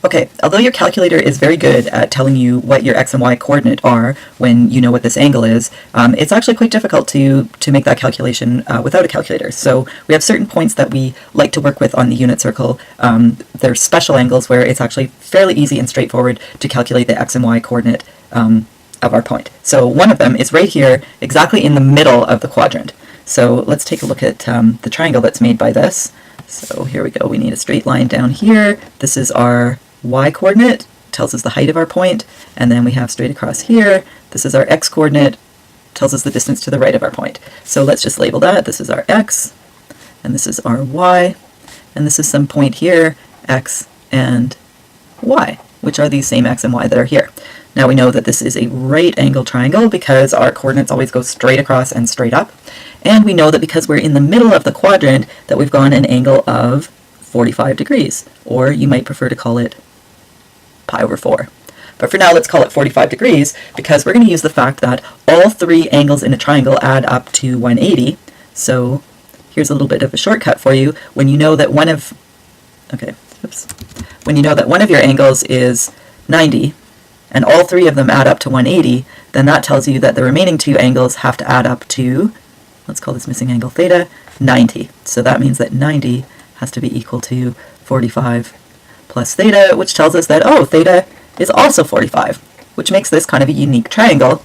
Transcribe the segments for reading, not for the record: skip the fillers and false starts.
Okay, although your calculator is very good at telling you what your x and y coordinate are when you know what this angle is, it's actually quite difficult to make that calculation without a calculator. So we have certain points that we like to work with on the unit circle. There's special angles where it's actually fairly easy and straightforward to calculate the x and y coordinate of our point. So one of them is right here, exactly in the middle of the quadrant. So let's take a look at the triangle that's made by this. So here we go, we need a straight line down here. This is our y coordinate, tells us the height of our point, and then we have straight across here, this is our x coordinate, tells us the distance to the right of our point. So let's just label that. This is our x, and this is our y, and this is some point here, x and y, which are these same x and y that are here. Now we know that this is a right angle triangle because our coordinates always go straight across and straight up, and we know that because we're in the middle of the quadrant that we've got an angle of 45 degrees, or you might prefer to call it pi over 4. But for now, let's call it 45 degrees because we're going to use the fact that all three angles in a triangle add up to 180. So here's a little bit of a shortcut for you. When you know that one of your angles is 90 and all three of them add up to 180, then that tells you that the remaining two angles have to add up to, let's call this missing angle theta, 90. So that means that 90 has to be equal to 45 plus theta, which tells us that, oh, theta is also 45, which makes this kind of a unique triangle.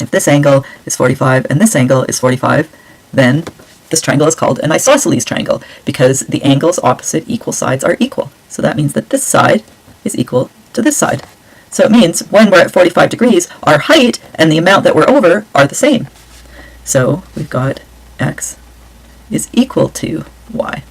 If this angle is 45 and this angle is 45, then this triangle is called an isosceles triangle because the angles opposite equal sides are equal. So that means that this side is equal to this side. So it means when we're at 45 degrees, our height and the amount that we're over are the same. So we've got x is equal to y.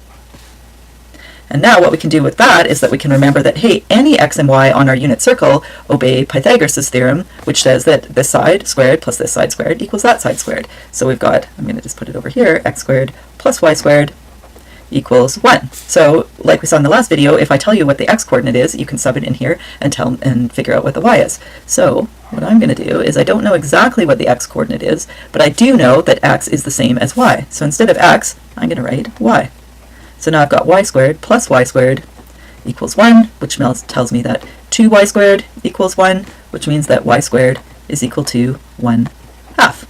And now what we can do with that is that we can remember that, hey, any x and y on our unit circle obey Pythagoras' theorem, which says that this side squared plus this side squared equals that side squared. So we've got, I'm going to just put it over here, x squared plus y squared equals 1. So like we saw in the last video, if I tell you what the x coordinate is, you can sub it in here and figure out what the y is. So what I'm going to do is I don't know exactly what the x coordinate is, but I do know that x is the same as y. So instead of x, I'm going to write y. So now I've got y squared plus y squared equals 1, which tells me that 2y squared equals 1, which means that y squared is equal to 1/2.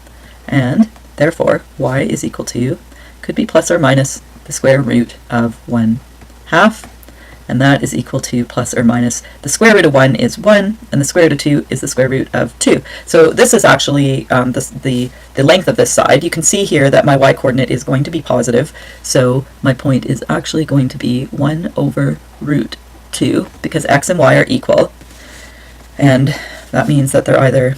And therefore, y is equal to, could be plus or minus the square root of 1/2, and that is equal to plus or minus the square root of 1 is 1, and the square root of 2 is the square root of 2. So this is actually the length of this side. You can see here that my y coordinate is going to be positive, so my point is actually going to be 1 over root 2, because x and y are equal, and that means that they're either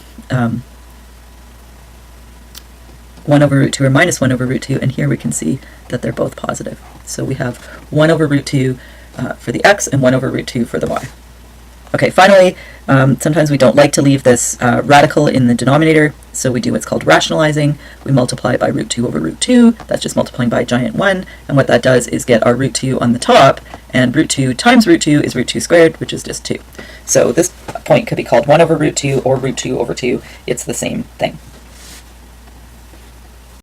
1 over root 2 or minus 1 over root 2, and here we can see that they're both positive. So we have 1 over root 2 for the x and 1 over root 2 for the y. Okay, finally, sometimes we don't like to leave this radical in the denominator, so we do what's called rationalizing. We multiply by root 2 over root 2. That's just multiplying by a giant 1, and what that does is get our root 2 on the top, and root 2 times root 2 is root 2 squared, which is just 2. So this point could be called 1 over root 2 or root 2 over 2. It's the same thing.